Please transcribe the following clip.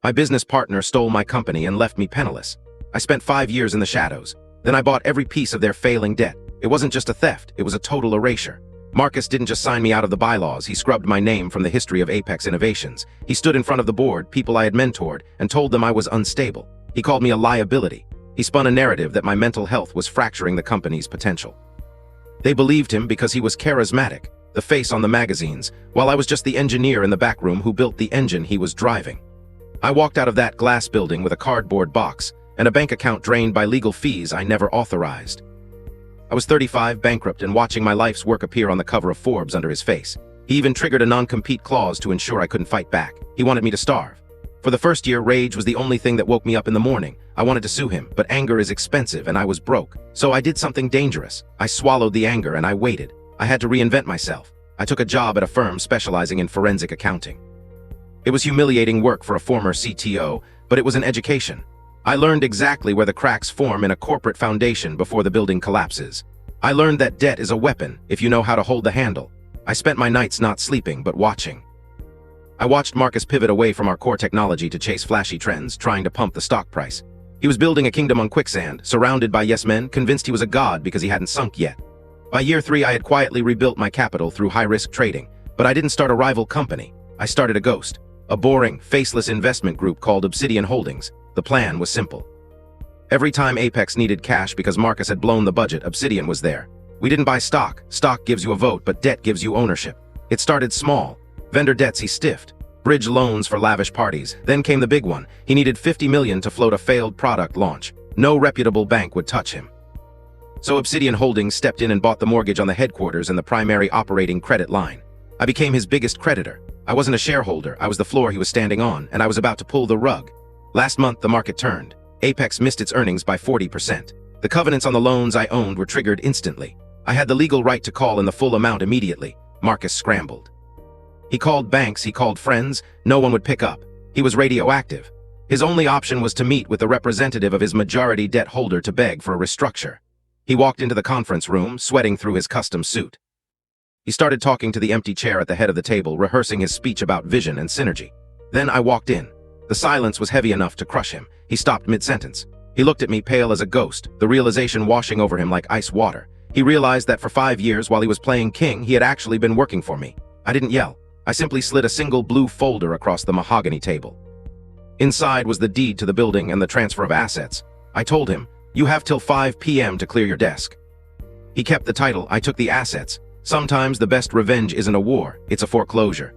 My business partner stole my company and left me penniless. I spent 5 years in the shadows. Then I bought every piece of their failing debt. It wasn't just a theft, it was a total erasure. Marcus didn't just sign me out of the bylaws, he scrubbed my name from the history of Apex Innovations. He stood in front of the board, people I had mentored, and told them I was unstable. He called me a liability. He spun a narrative that my mental health was fracturing the company's potential. They believed him because he was charismatic, the face on the magazines, while I was just the engineer in the back room who built the engine he was driving. I walked out of that glass building with a cardboard box and a bank account drained by legal fees I never authorized. I was 35, bankrupt, and watching my life's work appear on the cover of Forbes under his face. He even triggered a non-compete clause to ensure I couldn't fight back. He wanted me to starve. For the first year, rage was the only thing that woke me up in the morning. I wanted to sue him, but anger is expensive and I was broke. So I did something dangerous. I swallowed the anger and I waited. I had to reinvent myself. I took a job at a firm specializing in forensic accounting. It was humiliating work for a former CTO, but it was an education. I learned exactly where the cracks form in a corporate foundation before the building collapses. I learned that debt is a weapon if you know how to hold the handle. I spent my nights not sleeping, but watching. I watched Marcus pivot away from our core technology to chase flashy trends, trying to pump the stock price. He was building a kingdom on quicksand, surrounded by yes men, convinced he was a god because he hadn't sunk yet. By year 3, I had quietly rebuilt my capital through high-risk trading, but I didn't start a rival company. I started a ghost, a boring, faceless investment group called Obsidian Holdings. The plan was simple. Every time Apex needed cash because Marcus had blown the budget, Obsidian was there. We didn't buy stock. Stock gives you a vote, but debt gives you ownership. It started small. Vendor debts he stiffed. Bridge loans for lavish parties. Then came the big one. He needed $50 million to float a failed product launch. No reputable bank would touch him. So Obsidian Holdings stepped in and bought the mortgage on the headquarters and the primary operating credit line. I became his biggest creditor. I wasn't a shareholder, I was the floor he was standing on, and I was about to pull the rug. Last month, the market turned. Apex missed its earnings by 40%. The covenants on the loans I owned were triggered instantly. I had the legal right to call in the full amount immediately. Marcus scrambled. He called banks, he called friends, no one would pick up. He was radioactive. His only option was to meet with the representative of his majority debt holder to beg for a restructure. He walked into the conference room, sweating through his custom suit. He started talking to the empty chair at the head of the table, rehearsing his speech about vision and synergy. Then I walked in. The silence was heavy enough to crush him. He stopped mid-sentence. He looked at me, pale as a ghost, the realization washing over him like ice water. He realized that for 5 years while he was playing king, he had actually been working for me. I didn't yell. I simply slid a single blue folder across the mahogany table. Inside was the deed to the building and the transfer of assets. I told him, "You have till 5 p.m. to clear your desk." He kept the title, I took the assets. Sometimes the best revenge isn't a war, it's a foreclosure.